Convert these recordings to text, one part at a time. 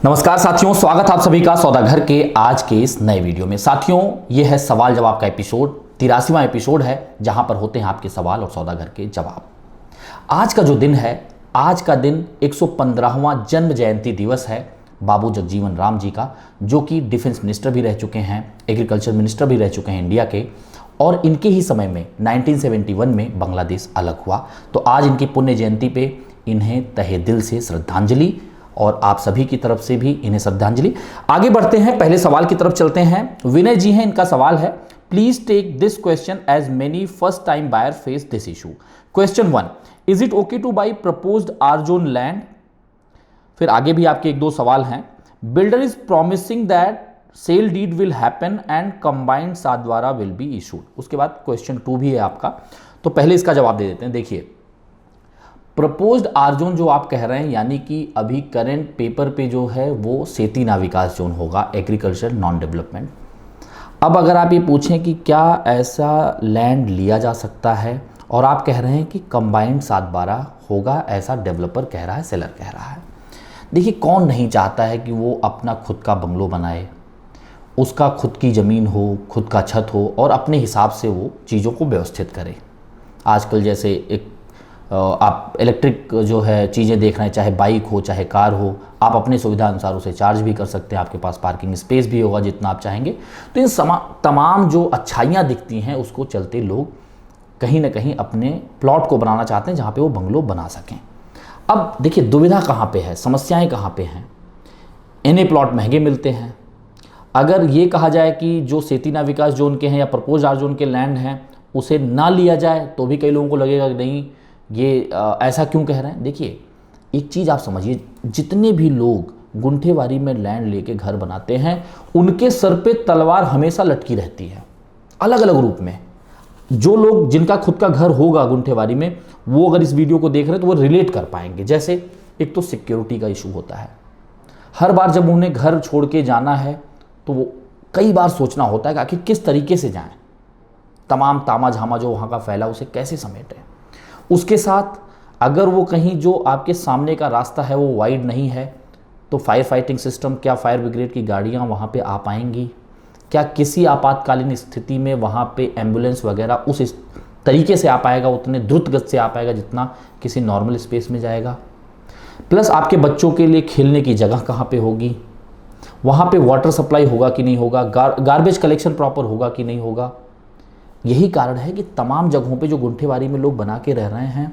नमस्कार साथियों, स्वागत आप सभी का सौदागर के आज के इस नए वीडियो में। साथियों, यह है सवाल जवाब का एपिसोड, 83वां एपिसोड है, जहां पर होते हैं आपके सवाल और सौदागर के जवाब। आज का जो दिन है, आज का दिन 115वां जन्म जयंती दिवस है बाबू जगजीवन राम जी का, जो कि डिफेंस मिनिस्टर भी रह चुके हैं, एग्रीकल्चर मिनिस्टर भी रह चुके हैं इंडिया के। और इनके ही समय में 1971 में बांग्लादेश अलग हुआ। तो आज इनकी पुण्य जयंती पे इन्हें तहे दिल से श्रद्धांजलि, और आप सभी की तरफ से भी इन्हें श्रद्धांजलि। आगे बढ़ते हैं, पहले सवाल की तरफ चलते हैं। विनय जी हैं, इनका सवाल है, please take this question as many first time buyer face this issue. Question 1, is it okay to buy proposed R zone land. फिर आगे भी आपके एक दो सवाल हैं। Builder is promising that sale deed will happen and combined Satbara will be issued. उसके बाद क्वेश्चन 2 भी है आपका, तो पहले इसका जवाब दे देते हैं। देखिए, प्रपोज्ड आर जोन जो आप कह रहे हैं, यानी कि अभी करंट पेपर पे जो है वो सेतीना विकास जोन होगा, एग्रीकल्चर नॉन डेवलपमेंट। अब अगर आप ये पूछें कि क्या ऐसा लैंड लिया जा सकता है, और आप कह रहे हैं कि कंबाइंड 7/12 होगा, ऐसा डेवलपर कह रहा है, सेलर कह रहा है। देखिए, कौन नहीं चाहता है कि वो अपना खुद का बंगलो बनाए, उसका खुद की ज़मीन हो, खुद का छत हो, और अपने हिसाब से वो चीज़ों को व्यवस्थित करे। आजकल जैसे एक आप इलेक्ट्रिक जो है चीज़ें देख रहे हैं, चाहे बाइक हो चाहे कार हो, आप अपनी सुविधा अनुसार उसे चार्ज भी कर सकते हैं, आपके पास पार्किंग स्पेस भी होगा जितना आप चाहेंगे। तो इन तमाम जो अच्छाइयाँ दिखती हैं, उसको चलते लोग कहीं ना कहीं अपने प्लॉट को बनाना चाहते हैं जहाँ पे वो बंगलो बना सकें। अब देखिए, दुविधा कहाँ पे है, समस्याएँ कहाँ पे हैं। इन्हें प्लॉट महंगे मिलते हैं। अगर ये कहा जाए कि जो सेतीना विकास जोन के हैं या प्रपोज आर जोन के लैंड हैं उसे ना लिया जाए, तो भी कई लोगों को लगेगा कि नहीं, ये ऐसा क्यों कह रहे हैं। देखिए, एक चीज़ आप समझिए, जितने भी लोग गुंठेवारी में लैंड लेके घर बनाते हैं, उनके सर पे तलवार हमेशा लटकी रहती है, अलग अलग रूप में। जो लोग जिनका खुद का घर होगा गुंठेवारी में, वो अगर इस वीडियो को देख रहे हैं तो वो रिलेट कर पाएंगे। जैसे एक तो सिक्योरिटी का इशू होता है, हर बार जब उन्हें घर छोड़ के जाना है तो वो कई बार सोचना होता है कि आखिर किस तरीके से जाएं, तमाम तामा झामा जो वहाँ का फैला उसे कैसे समेटें। उसके साथ अगर वो कहीं जो आपके सामने का रास्ता है वो वाइड नहीं है, तो फायर फाइटिंग सिस्टम, क्या फायर ब्रिगेड की गाड़ियाँ वहाँ पे आ पाएंगी, क्या किसी आपातकालीन स्थिति में वहाँ पे एम्बुलेंस वगैरह उस तरीके से आ पाएगा, उतने द्रुत गति से आ पाएगा जितना किसी नॉर्मल स्पेस में जाएगा। प्लस आपके बच्चों के लिए खेलने की जगह कहाँ पे होगी, वहाँ पे वाटर सप्लाई होगा कि नहीं होगा, गार्बेज कलेक्शन प्रॉपर होगा कि नहीं होगा। यही कारण है कि तमाम जगहों पे जो गुंठेवारी में लोग बना के रह रहे हैं,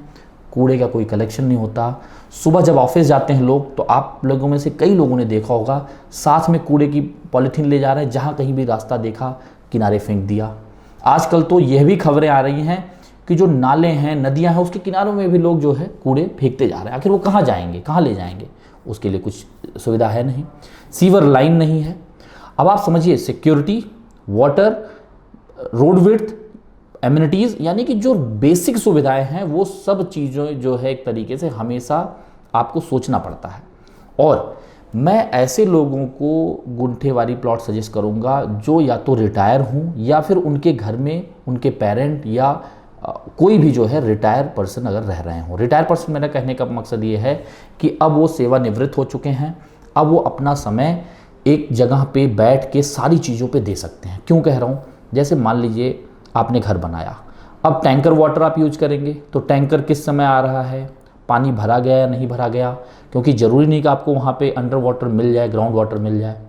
कूड़े का कोई कलेक्शन नहीं होता। सुबह जब ऑफिस जाते हैं लोग, तो आप लोगों में से कई लोगों ने देखा होगा साथ में कूड़े की पॉलीथीन ले जा रहे हैं, जहाँ कहीं भी रास्ता देखा किनारे फेंक दिया। आजकल तो यह भी खबरें आ रही हैं कि जो नाले हैं, नदियाँ हैं, उसके किनारों में भी लोग जो है कूड़े फेंकते जा रहे हैं। आखिर वो कहाँ जाएंगे, कहाँ ले जाएंगे, उसके लिए कुछ सुविधा है नहीं, सीवर लाइन नहीं है। अब आप समझिए, security, water, road width, amenities, यानी कि जो बेसिक सुविधाएं हैं, वो सब चीज़ें जो है एक तरीके से हमेशा आपको सोचना पड़ता है। और मैं ऐसे लोगों को गुंठेवारी प्लॉट सजेस्ट करूंगा जो या तो रिटायर हों, या फिर उनके घर में उनके पेरेंट या कोई भी जो है रिटायर पर्सन अगर रह रहे हों। रिटायर पर्सन मेरा कहने का मकसद ये है कि अब वो सेवानिवृत्त हो चुके हैं, अब वो अपना समय एक जगह पे बैठ के सारी चीज़ों पे दे सकते हैं। क्यों कह रहा हूँ, जैसे मान लीजिए आपने घर बनाया, अब टैंकर वाटर आप यूज करेंगे, तो टैंकर किस समय आ रहा है, पानी भरा गया या नहीं भरा गया, क्योंकि ज़रूरी नहीं कि आपको वहाँ पे अंडर वाटर मिल जाए, ग्राउंड वाटर मिल जाए।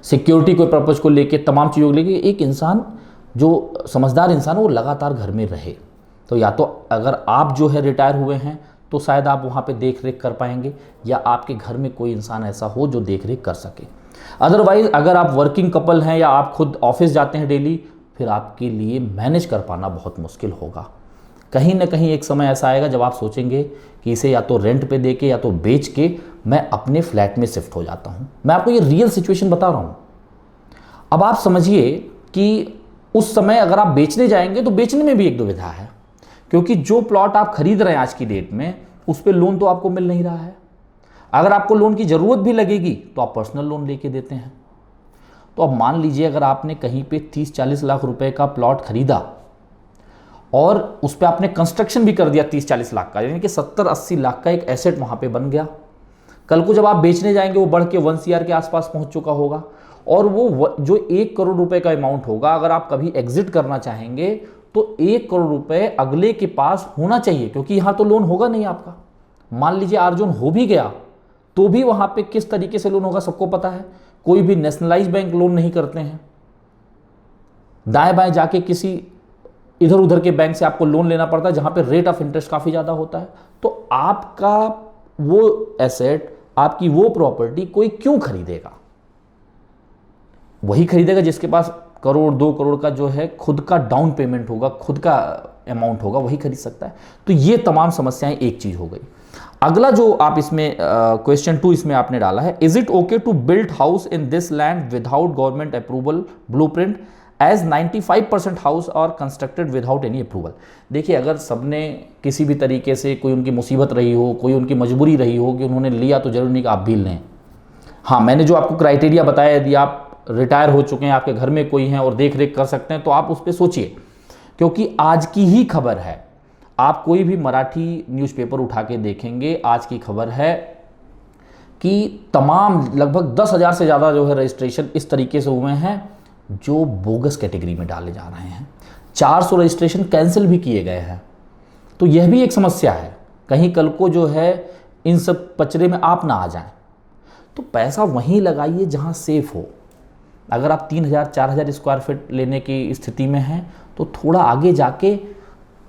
सिक्योरिटी को पर्पज़ को लेके, तमाम चीज़ों को लेके एक इंसान जो समझदार इंसान है वो लगातार घर में रहे। तो या तो अगर आप जो है रिटायर हुए हैं तो शायद आप वहाँ पे देख रेख कर पाएंगे, या आपके घर में कोई इंसान ऐसा हो जो देख रेख कर सके। अदरवाइज़ अगर आप वर्किंग कपल हैं या आप खुद ऑफिस जाते हैं डेली, फिर आपके लिए मैनेज कर पाना बहुत मुश्किल होगा। कहीं ना कहीं एक समय ऐसा आएगा जब आप सोचेंगे कि इसे या तो रेंट पे देके या तो बेच के मैं अपने फ्लैट में शिफ्ट हो जाता हूँ। मैं आपको ये रियल सिचुएशन बता रहा हूँ। अब आप समझिए कि उस समय अगर आप बेचने जाएंगे तो बेचने में भी एक दुविधा है, क्योंकि जो प्लॉट आप खरीद रहे हैं आज की डेट में, उस पर लोन तो आपको मिल नहीं रहा है। अगर आपको लोन की ज़रूरत भी लगेगी तो आप पर्सनल लोन लेके देते हैं। तो अब मान लीजिए अगर आपने कहीं पे 30-40 लाख रुपए का प्लॉट खरीदा और उस पर आपने कंस्ट्रक्शन भी कर दिया 30-40 लाख का, यानी कि 70-80 लाख का एक एसेट वहाँ पे बन गया। कल को जब आप बेचने जाएंगे वो बढ़ के 1 CR के आसपास पहुंच चुका होगा, और वो जो 1 करोड़ रुपए का अमाउंट होगा, अगर आप कभी एग्जिट करना चाहेंगे तो 1 करोड़ रुपए अगले के पास होना चाहिए, क्योंकि यहां तो लोन होगा नहीं आपका। मान लीजिए अर्जुन हो भी गया तो भी वहां पे किस तरीके से लोन होगा सबको पता है। कोई भी नेशनलाइज बैंक लोन नहीं करते हैं, दाएं बाएं जाके किसी इधर उधर के बैंक से आपको लोन लेना पड़ता है, जहां पे रेट ऑफ इंटरेस्ट काफी ज्यादा होता है। तो आपका वो एसेट, आपकी वो प्रॉपर्टी कोई क्यों खरीदेगा? वही खरीदेगा जिसके पास 1 करोड़ 2 करोड़ का जो है खुद का डाउन पेमेंट होगा, खुद का अमाउंट होगा, वही खरीद सकता है। तो ये तमाम समस्याएं एक चीज हो गई। अगला जो आप इसमें क्वेश्चन 2 इसमें आपने डाला है, is it okay to build house in this land without government approval blueprint as 95% house are constructed without any approval. देखिए, अगर सबने किसी भी तरीके से कोई उनकी मुसीबत रही हो, कोई उनकी मजबूरी रही हो कि उन्होंने लिया, तो जरूरी नहीं कि आप भी लें। हाँ, मैंने जो आपको क्राइटेरिया बताया, यदि आप रिटायर हो चुके हैं, आपके घर में कोई है और देख रेख कर सकते हैं, तो आप उस पर सोचिए, क्योंकि आज की ही खबर है। आप कोई भी मराठी न्यूज़पेपर उठा के देखेंगे, आज की खबर है कि तमाम लगभग 10,000 से ज़्यादा जो है रजिस्ट्रेशन इस तरीके से हुए हैं जो बोगस कैटेगरी में डाले जा रहे हैं। 400 रजिस्ट्रेशन कैंसिल भी किए गए हैं। तो यह भी एक समस्या है, कहीं कल को जो है इन सब पचड़े में आप ना आ जाएं। तो पैसा वहीं लगाइए जहां सेफ हो। अगर आप 3,000-4,000 स्क्वायर फीट लेने की स्थिति में हैं तो थोड़ा आगे जाके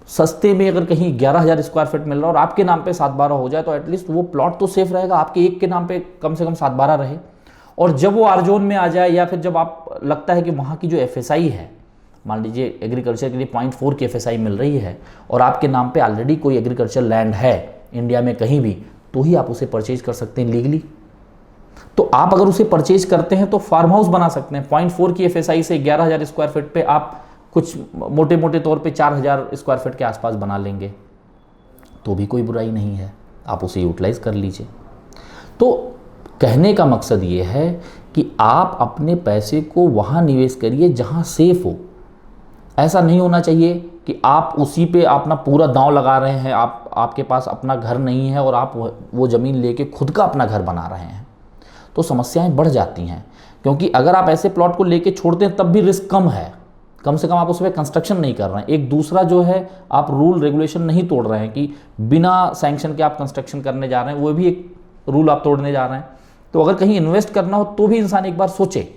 सस्ते में अगर कहीं 11,000 स्क्वायर फीट मिल रहा और आपके नाम पे 7-12 हो जाए तो एटलीस्ट वो प्लॉट तो सेफ रहेगा, आपके एक के नाम पे कम से कम 7-12 रहे। और जब वो आर जोन में आ जाए, या फिर जब आप लगता है कि वहाँ की जो FSI है, मान लीजिए एग्रीकल्चर के लिए 0.4 की FSI मिल रही है और आपके नाम पे ऑलरेडी कोई एग्रीकल्चर लैंड है इंडिया में कहीं भी, तो ही आप उसे परचेज कर सकते हैं लीगली। तो आप अगर उसे परचेज करते हैं तो फार्म हाउस बना सकते हैं। 0.4 की FSI से 11,000 स्क्वायर फीट पे आप कुछ मोटे मोटे तौर पे 4,000 स्क्वायर फीट के आसपास बना लेंगे, तो भी कोई बुराई नहीं है, आप उसे यूटिलाइज कर लीजिए। तो कहने का मकसद ये है कि आप अपने पैसे को वहाँ निवेश करिए जहाँ सेफ हो। ऐसा नहीं होना चाहिए कि आप उसी पे अपना पूरा दांव लगा रहे हैं, आपके पास अपना घर नहीं है और आप वो ज़मीन लेके खुद का अपना घर बना रहे हैं, तो समस्याएं बढ़ जाती हैं। क्योंकि अगर आप ऐसे प्लॉट को लेके छोड़ते हैं तब भी रिस्क कम है, कम से कम आप उस पर कंस्ट्रक्शन नहीं कर रहे हैं। एक दूसरा जो है, आप रूल रेगुलेशन नहीं तोड़ रहे हैं कि बिना सैंक्शन के आप कंस्ट्रक्शन करने जा रहे हैं, वो भी एक रूल आप तोड़ने जा रहे हैं। तो अगर कहीं इन्वेस्ट करना हो तो भी इंसान एक बार सोचे।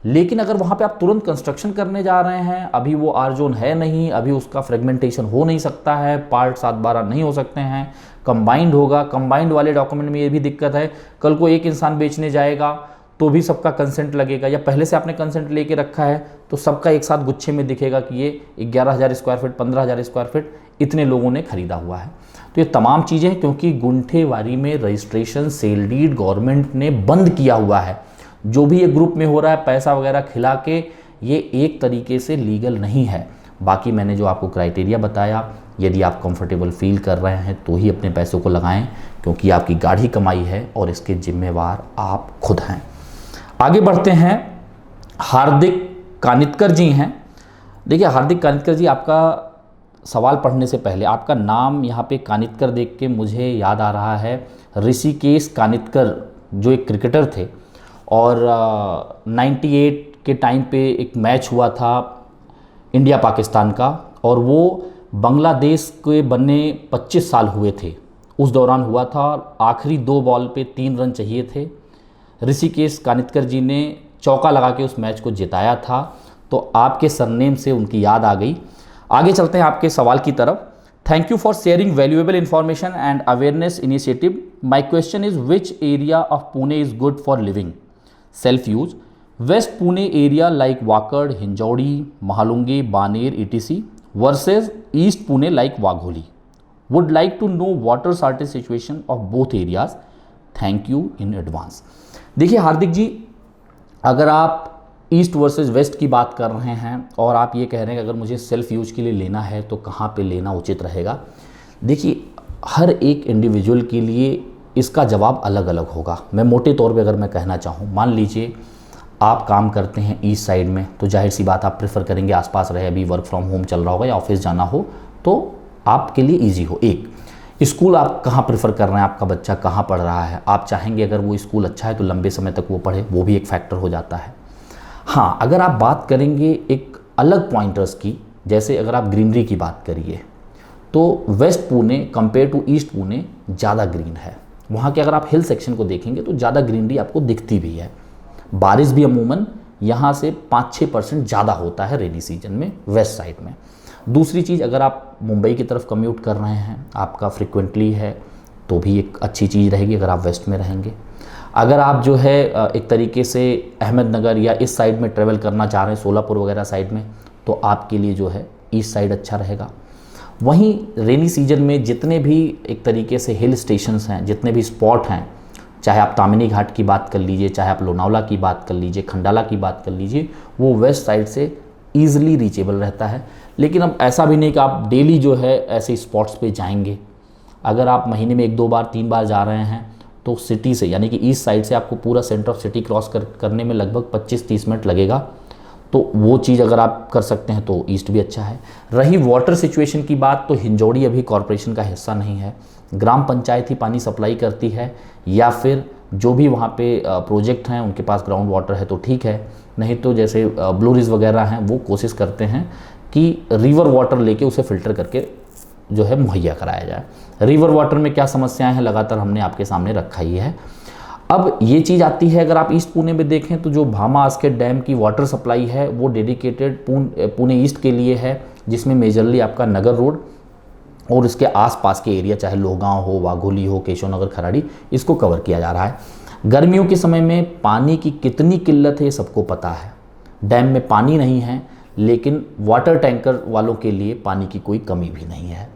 लेकिन अगर वहाँ पे आप तुरंत कंस्ट्रक्शन करने जा रहे हैं, अभी वो आर जोन है नहीं, अभी उसका फ्रेगमेंटेशन हो नहीं सकता है, पार्ट 7-12 नहीं हो सकते हैं, कंबाइंड होगा। कंबाइंड वाले डॉक्यूमेंट में ये भी दिक्कत है, कल को एक इंसान बेचने जाएगा तो भी सबका कंसेंट लगेगा, या पहले से आपने कंसेंट लेके रखा है तो सबका एक साथ गुच्छे में दिखेगा कि ये 11,000 स्क्वायर फीट, 15,000 स्क्वायर फीट इतने लोगों ने खरीदा हुआ है। तो ये तमाम चीज़ें, क्योंकि गुंठेवारी में रजिस्ट्रेशन सेल डीड गवर्नमेंट ने बंद किया हुआ है, जो भी ये ग्रुप में हो रहा है पैसा वगैरह खिला के, ये एक तरीके से लीगल नहीं है। बाकी मैंने जो आपको क्राइटेरिया बताया, यदि आप कंफर्टेबल फील कर रहे हैं तो ही अपने पैसों को लगाएं, क्योंकि आपकी गाढ़ी कमाई है और इसके जिम्मेवार आप खुद हैं। आगे बढ़ते हैं, हार्दिक कानितकर जी हैं। देखिए हार्दिक कानितकर जी, आपका सवाल पढ़ने से पहले आपका नाम यहाँ पे कानितकर देख के मुझे याद आ रहा है ऋषिकेश कानितकर, जो एक क्रिकेटर थे, और 98 के टाइम पे एक मैच हुआ था इंडिया पाकिस्तान का, और वो बांग्लादेश के बनने 25 साल हुए थे, उस दौरान हुआ था। आखिरी 2 बॉल पे 3 रन चाहिए थे, ऋषिकेश कानितकर जी ने चौका लगा के उस मैच को जिताया था। तो आपके सरनेम से उनकी याद आ गई। आगे चलते हैं आपके सवाल की तरफ। Thank you for sharing valuable information and awareness initiative. My question is which area of Pune is good for living? Self use, west Pune area like Wakad, Hinjewadi, Mahalunge, Baner etc versus east Pune like Wagholi. Would like to know water shortage situation of both areas. Thank you in advance. देखिए हार्दिक जी, अगर आप east versus West की बात कर रहे हैं और आप ये कह रहे हैं कि अगर मुझे सेल्फ यूज के लिए लेना है तो कहाँ पे लेना उचित रहेगा, देखिए हर एक इंडिविजुअल के लिए इसका जवाब अलग अलग होगा। मैं मोटे तौर पे अगर मैं कहना चाहूँ, मान लीजिए आप काम करते हैं ईस्ट साइड में, तो जाहिर सी बात आप प्रेफर करेंगे आसपास रहे, अभी वर्क फ्रॉम होम चल रहा होगा या ऑफिस जाना हो तो आपके लिए ईजी हो। एक स्कूल आप कहाँ प्रेफर कर रहे हैं, आपका बच्चा कहाँ पढ़ रहा है, आप चाहेंगे अगर वो स्कूल अच्छा है तो लंबे समय तक वो पढ़े, वो भी एक फैक्टर हो जाता है। हाँ, अगर आप बात करेंगे एक अलग पॉइंटर्स की, जैसे अगर आप ग्रीनरी की बात करिए तो west Pune compare to east Pune ज़्यादा ग्रीन है। वहाँ के अगर आप हिल सेक्शन को देखेंगे तो ज़्यादा ग्रीनरी आपको दिखती भी है। बारिश भी अमूमन यहाँ से 5-6% ज़्यादा होता है रेनी सीजन में वेस्ट साइड में। दूसरी चीज़, अगर आप मुंबई की तरफ कम्यूट कर रहे हैं, आपका फ्रिक्वेंटली है, तो भी एक अच्छी चीज़ रहेगी अगर आप वेस्ट में रहेंगे। अगर आप जो है एक तरीके से अहमदनगर या इस साइड में ट्रेवल करना चाह रहे हैं, सोलापुर वगैरह साइड में, तो आपके लिए जो है ईस्ट साइड अच्छा रहेगा। वहीं रेनी सीजन में जितने भी एक तरीके से हिल स्टेशंस हैं, जितने भी स्पॉट हैं, चाहे आप तामिनी घाट की बात कर लीजिए, चाहे आप लोनावला की बात कर लीजिए, खंडाला की बात कर लीजिए, वो वेस्ट साइड से ईजिली रीचेबल रहता है। लेकिन अब ऐसा भी नहीं कि आप डेली जो है ऐसे स्पॉट्स पे जाएंगे। अगर आप महीने में 1-2 बार 3 बार जा रहे हैं तो सिटी से, यानी कि ईस्ट साइड से आपको पूरा सेंटर ऑफ सिटी क्रॉस करने में लगभग 25-30 मिनट लगेगा। तो वो चीज़ अगर आप कर सकते हैं तो ईस्ट भी अच्छा है। रही वाटर सिचुएशन की बात, तो हिंजौड़ी अभी कॉरपोरेशन का हिस्सा नहीं है, ग्राम पंचायत ही पानी सप्लाई करती है, या फिर जो भी वहाँ पे प्रोजेक्ट हैं उनके पास ग्राउंड वाटर है तो ठीक है, नहीं तो जैसे ब्लू रिज वगैरह हैं वो कोशिश करते हैं कि रिवर वाटर लेके उसे फ़िल्टर करके जो है मुहैया कराया जाए। रिवर वाटर में क्या समस्याएं हैं लगातार हमने आपके सामने रखा ही है। अब ये चीज़ आती है, अगर आप ईस्ट पुणे में देखें तो जो भामा आस्केट डैम की वाटर सप्लाई है वो डेडिकेटेड पुणे ईस्ट के लिए है, जिसमें मेजरली आपका नगर रोड और इसके आसपास के एरिया, चाहे लोहगांव हो, वाघोली हो, केशवनगर, खराड़ी, इसको कवर किया जा रहा है। गर्मियों के समय में पानी की कितनी किल्लत है ये सबको पता है। डैम में पानी नहीं है, लेकिन वाटर टैंकर वालों के लिए पानी की कोई कमी भी नहीं है।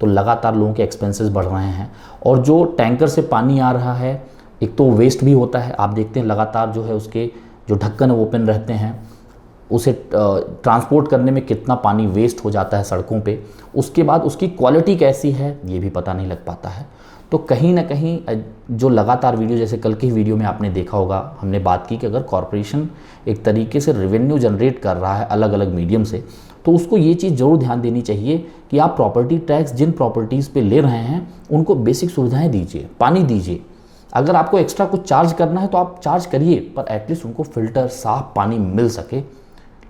तो लगातार लोगों के एक्सपेंसेस बढ़ रहे हैं, और जो टैंकर से पानी आ रहा है एक तो वेस्ट भी होता है। आप देखते हैं लगातार जो है उसके जो ढक्कन ओपन रहते हैं, उसे ट्रांसपोर्ट करने में कितना पानी वेस्ट हो जाता है सड़कों पे। उसके बाद उसकी क्वालिटी कैसी है ये भी पता नहीं लग पाता है। तो कहीं ना कहीं जो लगातार वीडियो, जैसे कल की वीडियो में आपने देखा होगा, हमने बात की कि अगर कॉरपोरेशन एक तरीके से रेवेन्यू जनरेट कर रहा है अलग अलग मीडियम से, तो उसको ये चीज़ ज़रूर ध्यान देनी चाहिए कि आप प्रॉपर्टी टैक्स जिन प्रॉपर्टीज़ पे ले रहे हैं उनको बेसिक सुविधाएं दीजिए, पानी दीजिए। अगर आपको एक्स्ट्रा कुछ चार्ज करना है तो आप चार्ज करिए, पर एटलीस्ट उनको फ़िल्टर साफ पानी मिल सके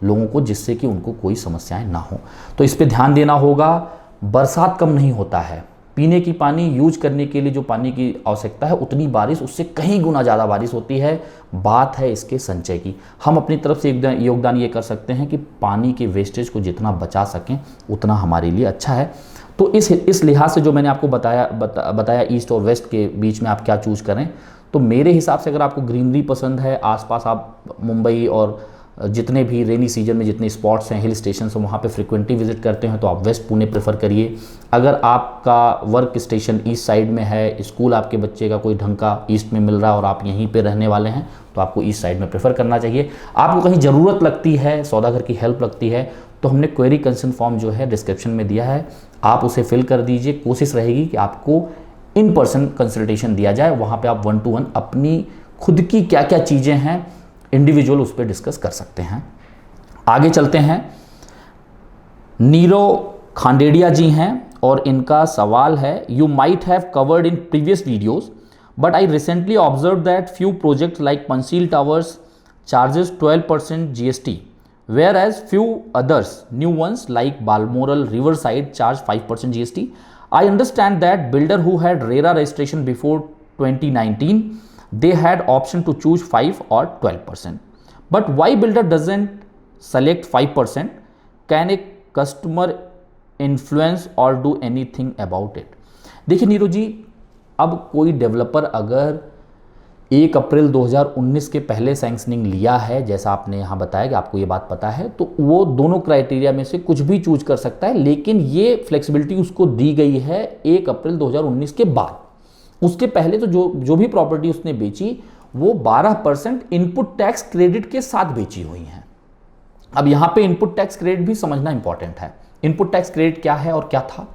लोगों को, जिससे कि उनको कोई समस्याएं ना हो। तो इस पे ध्यान देना होगा। बरसात कम नहीं होता है, पीने की पानी यूज करने के लिए जो पानी की आवश्यकता है उतनी बारिश उससे कहीं गुना ज़्यादा बारिश होती है। बात है इसके संचय की। हम अपनी तरफ से योगदान ये कर सकते हैं कि पानी के वेस्टेज को जितना बचा सकें उतना हमारे लिए अच्छा है। तो इस लिहाज से जो मैंने आपको बताया ईस्ट और वेस्ट के बीच में आप क्या चूज करें, तो मेरे हिसाब से अगर आपको ग्रीनरी पसंद है, आसपास आप मुंबई और जितने भी रेनी सीजन में जितने स्पॉट्स हैं, हिल स्टेशन हैं, वहाँ पे फ्रिक्वेंटली विजिट करते हैं तो आप वेस्ट पुणे प्रेफर करिए। अगर आपका वर्क स्टेशन ईस्ट साइड में है, स्कूल आपके बच्चे का कोई ढंग का ईस्ट में मिल रहा है और आप यहीं पे रहने वाले हैं, तो आपको ईस्ट साइड में प्रेफर करना चाहिए। आपको कहीं ज़रूरत लगती है, सौदागर की हेल्प लगती है, तो हमने क्वेरी कंसर्न फॉर्म जो है डिस्क्रिप्शन में दिया है, आप उसे फिल कर दीजिए। कोशिश रहेगी कि आपको इन पर्सन कंसल्टेशन दिया जाए, वहाँ पे आप 1-to-1 अपनी खुद की क्या क्या चीज़ें हैं इंडिविजुअल उस पर डिस्कस कर सकते हैं। आगे चलते हैं। नीरो खांडेडिया जी हैं और इनका सवाल है, you might have covered in previous videos but I recently observe that few project like Panchshil towers charges 12% GST whereas few others new ones like Balmoral Riverside charge 5% GST. I understand that builder who had RERA registration before 2019 they had option to choose 5 or 12%. But why builder doesn't select 5%? Can a customer influence or do anything about it? देखिए नीरू जी, अब कोई developer अगर 1 अप्रैल 2019 के पहले sanctioning लिया है, जैसा आपने यहाँ बताया कि आपको ये बात पता है, तो वो दोनों क्राइटेरिया में से कुछ भी चूज कर सकता है, लेकिन ये फ्लेक्सिबिलिटी उसको दी गई है 1 अप्रैल 2019 के बाद। उसके पहले तो जो भी प्रॉपर्टी उसने बेची वो 12% इनपुट टैक्स क्रेडिट के साथ बेची हुई हैं। अब यहाँ पे इनपुट टैक्स क्रेडिट भी समझना इंपॉर्टेंट है। इनपुट टैक्स क्रेडिट क्या है और क्या था?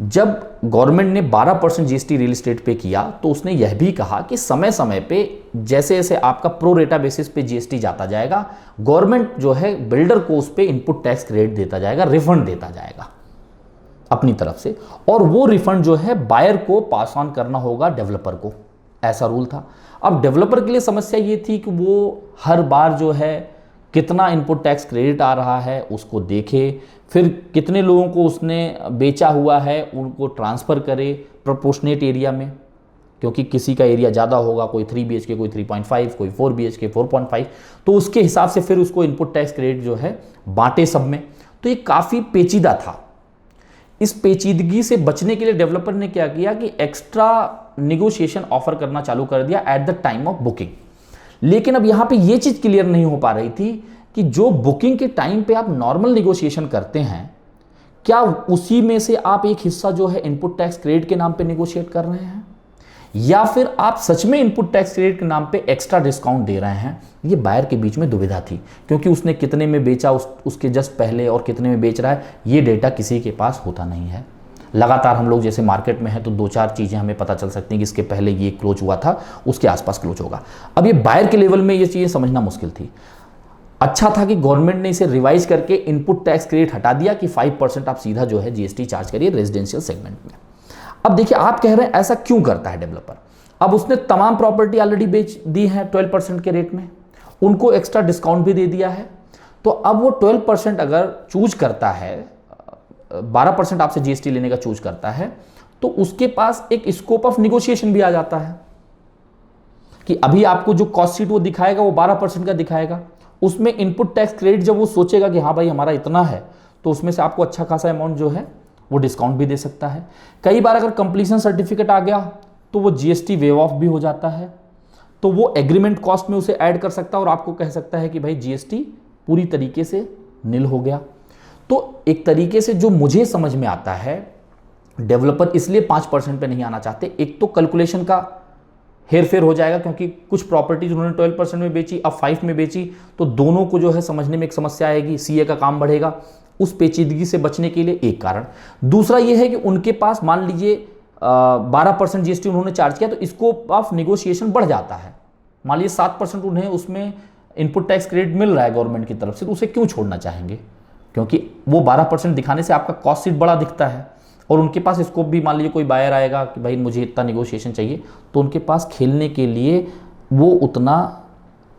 जब गवर्नमेंट ने 12% GST रियल एस्टेट पे किया तो उसने यह भी कहा कि समय समय पे जैसे जैसे आपका प्रो रेटा बेसिस पे GST जाता जाएगा, गवर्नमेंट जो है बिल्डर को उस पे इनपुट टैक्स क्रेडिट देता जाएगा, रिफंड देता जाएगा। अपनी तरफ से, और वो रिफंड जो है बायर को पास ऑन करना होगा डेवलपर को, ऐसा रूल था। अब डेवलपर के लिए समस्या ये थी कि वो हर बार जो है कितना इनपुट टैक्स क्रेडिट आ रहा है उसको देखे, फिर कितने लोगों को उसने बेचा हुआ है उनको ट्रांसफ़र करे प्रोपोर्शनेट एरिया में, क्योंकि किसी का एरिया ज़्यादा होगा, कोई 3 BHK, कोई 3.5, कोई 4 BHK, 4.5, तो उसके हिसाब से फिर उसको इनपुट टैक्स क्रेडिट जो है बांटे सब में। तो ये काफ़ी पेचीदा था। इस पेचीदगी से बचने के लिए डेवलपर ने क्या किया कि एक्स्ट्रा निगोशिएशन ऑफर करना चालू कर दिया at the time of booking. लेकिन अब यहां पे ये चीज क्लियर नहीं हो पा रही थी कि जो बुकिंग के टाइम पे आप नॉर्मल निगोशिएशन करते हैं, क्या उसी में से आप एक हिस्सा जो है इनपुट टैक्स क्रेडिट के नाम पे निगोशिएट कर रहे हैं, या फिर आप सच में इनपुट टैक्स क्रेडिट के नाम पे एक्स्ट्रा डिस्काउंट दे रहे हैं। ये बायर के बीच में दुविधा थी, क्योंकि उसने कितने में बेचा उसके जस्ट पहले और कितने में बेच रहा है ये डेटा किसी के पास होता नहीं है। लगातार हम लोग जैसे मार्केट में है तो 2-4 चीज़ें हमें पता चल सकती हैं कि इसके पहले ये क्लोज हुआ था, उसके आसपास क्लोज होगा। अब ये बायर के लेवल में ये चीज़ें समझना मुश्किल थी। अच्छा था कि गवर्नमेंट ने इसे रिवाइज करके इनपुट टैक्स क्रेडिट हटा दिया कि 5% आप सीधा जो है जीएसटी चार्ज करिए रेजिडेंशियल सेगमेंट में। अब देखिए, आप कह रहे हैं ऐसा क्यों करता है डेवलपर। अब उसने तमाम प्रॉपर्टी ऑलरेडी बेच दी है 12% के रेट में, उनको एक्स्ट्रा डिस्काउंट भी दे दिया है, तो अब वो 12% अगर चूज करता है, 12% आपसे जीएसटी लेने का चूज करता है, तो उसके पास एक स्कोप ऑफ निगोशिएशन भी आ जाता है कि अभी आपको जो कॉस्ट शीट वो दिखाएगा वो 12% का दिखाएगा। उसमें इनपुट टैक्स क्रेडिट जब वो सोचेगा कि हाँ भाई हमारा इतना है, तो उसमें से आपको अच्छा खासा अमाउंट जो है वो डिस्काउंट भी दे सकता है। कई बार अगर कंप्लीशन सर्टिफिकेट आ गया तो वो जीएसटी वेव ऑफ भी हो जाता है, तो वो एग्रीमेंट कॉस्ट में उसे ऐड कर सकता है और आपको कह सकता है कि भाई जीएसटी पूरी तरीके से नील हो गया। तो एक तरीके से जो मुझे समझ में आता है, डेवलपर इसलिए 5% पे नहीं आना चाहते। एक तो कैलकुलेशन का हेरफेर हो जाएगा, क्योंकि कुछ प्रॉपर्टीज उन्होंने 12% में बेची, अब 5 में बेची, तो दोनों को जो है समझने में एक समस्या आएगी, सीए का काम बढ़ेगा। उस पेचीदगी से बचने के लिए एक कारण। दूसरा यह है कि उनके पास मान लीजिए 12% जीएसटी उन्होंने चार्ज किया, तो स्कोप ऑफ निगोशिएशन बढ़ जाता है। मान लीजिए 7% उन्हें उसमें इनपुट टैक्स क्रेडिट मिल रहा है गवर्नमेंट की तरफ से, तो उसे क्यों छोड़ना चाहेंगे, क्योंकि वो 12% दिखाने से आपका कॉस्ट शीट बड़ा दिखता है। और उनके पास स्कोप भी, मान लीजिए कोई बायर आएगा कि भाई मुझे इतना निगोशिएशन चाहिए, तो उनके पास खेलने के लिए वो उतना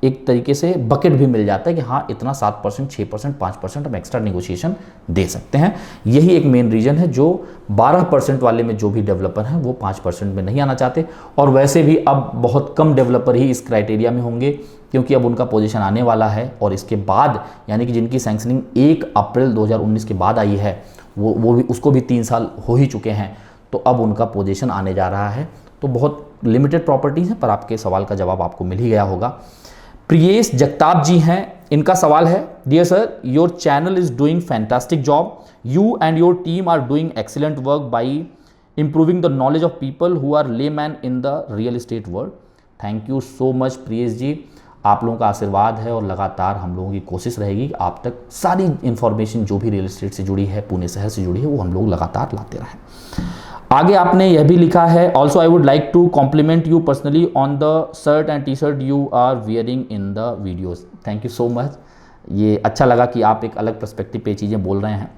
एक तरीके से बकेट भी मिल जाता है कि हाँ इतना 7%, 6%, 5% हम एक्स्ट्रा निगोशिएशन दे सकते हैं। यही एक मेन रीज़न है जो 12% वाले में जो भी डेवलपर हैं वो 5% में नहीं आना चाहते। और वैसे भी अब बहुत कम डेवलपर ही इस क्राइटेरिया में होंगे, क्योंकि अब उनका पोजीशन आने वाला है, और इसके बाद यानी कि जिनकी सैंक्शनिंग 1 अप्रैल 2019 के बाद आई है, वो भी, उसको भी 3 साल हो ही चुके हैं, तो अब उनका पोजीशन आने जा रहा है। तो बहुत लिमिटेड प्रॉपर्टीज़ हैं, पर आपके सवाल का जवाब आपको मिल ही गया होगा। प्रियेश जगताप जी हैं, इनका सवाल है, dear sir your channel is doing fantastic job, you and your team are doing excellent work by improving the knowledge of people who are layman in the real estate world. Thank you so much Priyesh ji, आप लोगों का आशीर्वाद है और लगातार हम लोगों की कोशिश रहेगी कि आप तक सारी इंफॉर्मेशन जो भी रियल एस्टेट से जुड़ी है, पुणे शहर से जुड़ी है, वो हम लोग लगातार लाते रहें। आगे आपने यह भी लिखा है, also I would like to compliment you personally on the shirt and T shirt you are wearing in the videos. Thank you so much, ये अच्छा लगा कि आप एक अलग पर्सपेक्टिव पे चीज़ें बोल रहे हैं।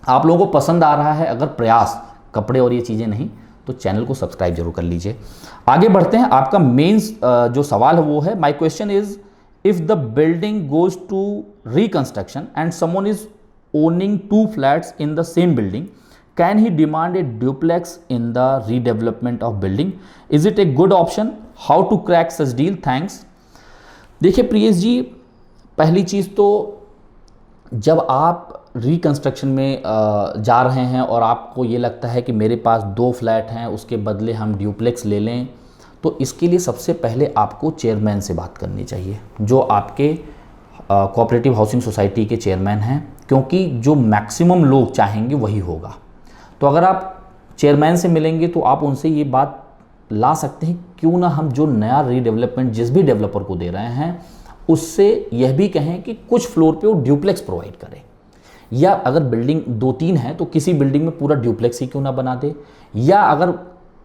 आप लोगों को पसंद आ रहा है अगर प्रयास, कपड़े और ये चीज़ें नहीं, तो चैनल को सब्सक्राइब जरूर कर लीजिए। आगे बढ़ते हैं, आपका मेन जो सवाल है वो है, my question is if the building goes to reconstruction and someone is owning 2 flats in the same building, can he demand a duplex in the redevelopment of building? Is it a good option? How to crack such deal? Thanks. देखिए प्रियेश जी, पहली चीज़ तो जब आप reconstruction में जा रहे हैं और आपको ये लगता है कि मेरे पास 2 फ्लैट हैं, उसके बदले हम ड्यूप्लेक्स ले लें, तो इसके लिए सबसे पहले आपको चेयरमैन से बात करनी चाहिए, जो आपके कोऑपरेटिव हाउसिंग सोसाइटी के चेयरमैन हैं, क्योंकि जो मैक्सिमम लोग चाहेंगे वही होगा। तो अगर आप चेयरमैन से मिलेंगे तो आप उनसे ये बात ला सकते हैं, क्यों ना हम जो नया रीडेवलपमेंट जिस भी डेवलपर को दे रहे हैं उससे यह भी कहें कि कुछ फ्लोर पे वो ड्यूप्लेक्स प्रोवाइड करें, या अगर बिल्डिंग 2-3 है तो किसी बिल्डिंग में पूरा ड्यूप्लेक्स ही क्यों ना बना दे, या अगर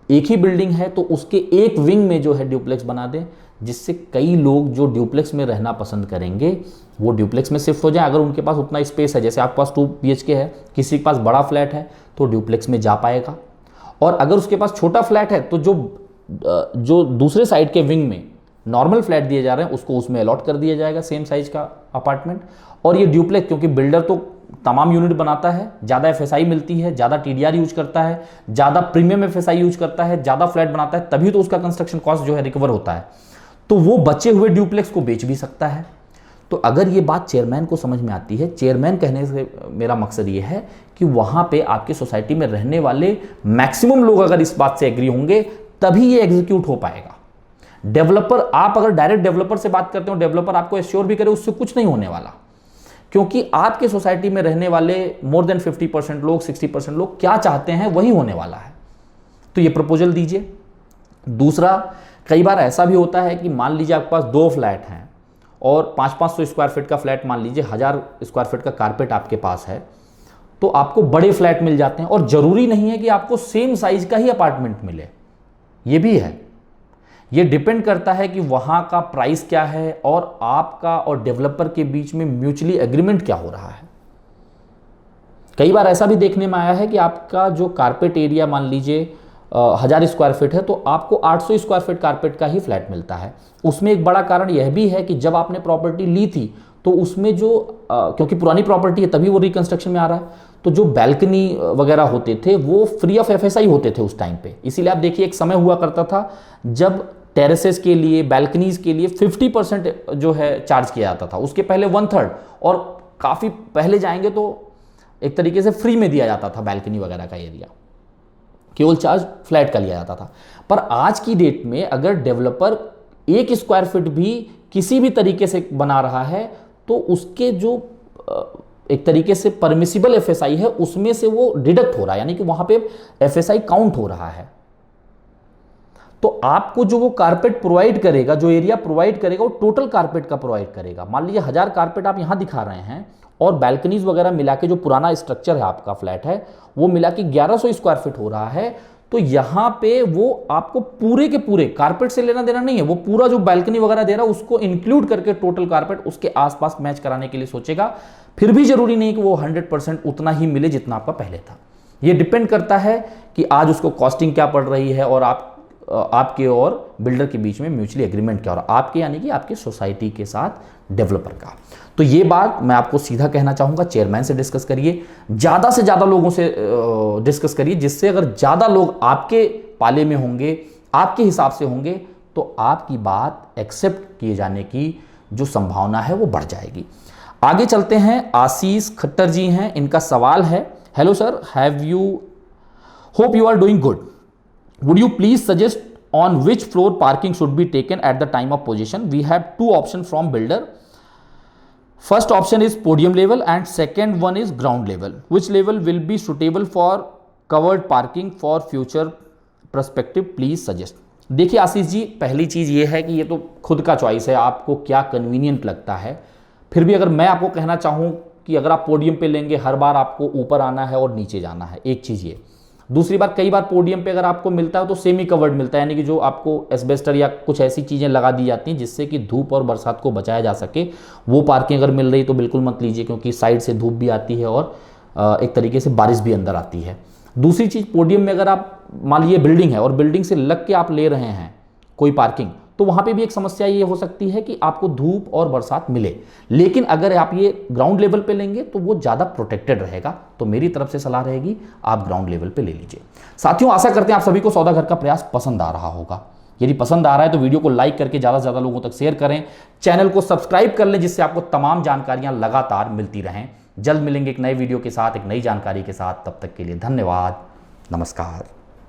एक ही बिल्डिंग है तो उसके एक विंग में जो है ड्यूप्लेक्स बना दें, जिससे कई लोग जो ड्यूप्लेक्स में रहना पसंद करेंगे वो ड्यूप्लेक्स में शिफ्ट हो जाए। अगर उनके पास उतना स्पेस है, जैसे आपके पास 2 BHK है, किसी के पास बड़ा फ्लैट है तो ड्यूप्लेक्स में जा पाएगा। और अगर उसके पास छोटा फ्लैट है तो जो दूसरे साइड के विंग में नॉर्मल फ्लैट दिए जा रहे हैं उसको उसमें अलॉट कर दिया जाएगा, सेम साइज का अपार्टमेंट। और ये ड्यूप्लेक्स, क्योंकि बिल्डर तो तमाम यूनिट बनाता है, ज़्यादा FSI मिलती है, ज़्यादा TDR यूज करता है, ज़्यादा प्रीमियम FSI यूज करता है, ज़्यादा फ्लैट बनाता है, तभी तो उसका कंस्ट्रक्शन कॉस्ट जो है रिकवर होता है। तो वो बचे हुए ड्यूप्लेक्स को बेच भी सकता है। तो अगर ये बात चेयरमैन को समझ में आती है, चेयरमैन कहने से मेरा मकसद ये है कि वहाँ पे आपकी सोसाइटी में रहने वाले मैक्सिमम लोग अगर इस बात से एग्री होंगे तभी ये एग्जीक्यूट हो पाएगा। डेवलपर, आप अगर डायरेक्ट डेवलपर से बात करते हो, डेवलपर आपको एश्योर भी करे, उससे कुछ नहीं होने वाला, क्योंकि आपके सोसाइटी में रहने वाले मोर देन 50% लोग, 60% लोग क्या चाहते हैं वही होने वाला है। तो ये प्रपोजल दीजिए। दूसरा, कई बार ऐसा भी होता है कि मान लीजिए आपके पास 2 फ्लैट हैं और 500-500 स्क्वायर फीट का फ्लैट, मान लीजिए 1000 स्क्वायर फीट का कारपेट आपके पास है, तो आपको बड़े फ्लैट मिल जाते हैं। और जरूरी नहीं है कि आपको सेम साइज का ही अपार्टमेंट मिले, ये भी है। ये डिपेंड करता है कि वहां का प्राइस क्या है और आपका और डेवलपर के बीच में म्यूचुअली एग्रीमेंट क्या हो रहा है। कई बार ऐसा भी देखने में आया है कि आपका जो कारपेट एरिया मान लीजिए 1000 स्क्वायर फीट है, तो आपको 800 स्क्वायर फीट कारपेट का ही फ्लैट मिलता है। उसमें एक बड़ा कारण यह भी है कि जब आपने प्रॉपर्टी ली थी तो उसमें जो क्योंकि पुरानी प्रॉपर्टी है तभी वो रिकंस्ट्रक्शन में आ रहा है, तो जो बैल्कनी वगैरह होते थे वो फ्री ऑफ FSI होते थे उस टाइम पे। इसीलिए आप देखिए, एक समय हुआ करता था जब टेरेसेस के लिए, बैल्कनीज के लिए 50% जो है चार्ज किया जाता था, उसके पहले 1/3, और काफ़ी पहले जाएंगे तो एक तरीके से फ्री में दिया जाता था बैल्कनी वगैरह का एरिया, केवल चार्ज फ्लैट का लिया जाता था। पर आज की डेट में अगर डेवलपर 1 स्क्वायर फीट भी किसी भी तरीके से बना रहा है तो उसके जो एक तरीके से परमिसिबल FSI है उसमें से वो डिडक्ट हो रहा है, यानी कि वहां पे FSI काउंट हो रहा है। तो आपको जो वो कारपेट प्रोवाइड करेगा, जो एरिया प्रोवाइड करेगा, वो टोटल कारपेट का प्रोवाइड करेगा। मान लीजिए 1000 कारपेट आप यहां दिखा रहे हैं और बैल्कनीज वगैरह मिला के जो पुराना स्ट्रक्चर है आपका फ्लैट है वो मिला के 1100 स्क्वायर फीट हो रहा है, तो यहां पे वो आपको पूरे के पूरे कारपेट से लेना देना नहीं है, वो पूरा जो बैल्कनी वगैरह दे रहा है उसको इंक्लूड करके टोटल कारपेट उसके आसपास मैच कराने के लिए सोचेगा। फिर भी जरूरी नहीं कि वो 100% उतना ही मिले जितना आपका पहले था। ये डिपेंड करता है कि आज उसको कॉस्टिंग क्या पड़ रही है और आपके और बिल्डर के बीच में म्यूचुअली एग्रीमेंट क्या हो रहा है, आपके यानी कि आपके सोसाइटी के साथ डेवलपर का। तो ये बात मैं आपको सीधा कहना चाहूँगा, चेयरमैन से डिस्कस करिए, ज़्यादा से ज़्यादा लोगों से डिस्कस करिए, जिससे अगर ज़्यादा लोग आपके पाले में होंगे, आपके हिसाब से होंगे, तो आपकी बात एक्सेप्ट किए जाने की जो संभावना है वो बढ़ जाएगी। आगे चलते हैं। आशीष खट्टर जी हैं, इनका सवाल है, hello sir, hope you are doing good, would you please suggest on which floor parking should be taken at the time of possession? We have 2 options from builder. First option is podium level and second one is ground level. Which level will be suitable for covered parking for future perspective? Please suggest. देखिए आशीष जी, पहली चीज़ ये है कि ये तो खुद का choice है, आपको क्या कन्वीनियंट लगता है। फिर भी अगर मैं आपको कहना चाहूँ कि अगर आप पोडियम पे लेंगे, हर बार आपको ऊपर आना है और नीचे जाना है, एक चीज़ ये। दूसरी बात, कई बार पोडियम पे अगर आपको मिलता है तो सेमी कवर्ड मिलता है, यानी कि जो आपको एस्बेस्टर या कुछ ऐसी चीज़ें लगा दी जाती हैं जिससे कि धूप और बरसात को बचाया जा सके। वो पार्किंग अगर मिल रही तो बिल्कुल मत लीजिए, क्योंकि साइड से धूप भी आती है और एक तरीके से बारिश भी अंदर आती है। दूसरी चीज़, पोडियम में अगर आप मान लीजिए बिल्डिंग है और बिल्डिंग से लग के आप ले रहे हैं कोई पार्किंग, तो वहाँ पे भी एक समस्या ये हो सकती है कि आपको धूप और बरसात मिले। लेकिन अगर आप ये ग्राउंड लेवल पे लेंगे तो वो ज़्यादा प्रोटेक्टेड रहेगा। तो मेरी तरफ से सलाह रहेगी आप ग्राउंड लेवल पे ले लीजिए। साथियों, आशा करते हैं आप सभी को सौदा घर का प्रयास पसंद आ रहा होगा। यदि पसंद आ रहा है तो वीडियो को लाइक करके ज़्यादा से ज़्यादा लोगों तक शेयर करें, चैनल को सब्सक्राइब कर लें, जिससे आपको तमाम जानकारियाँ लगातार मिलती रहें। जल्द मिलेंगे एक नए वीडियो के साथ, एक नई जानकारी के साथ। तब तक के लिए धन्यवाद, नमस्कार।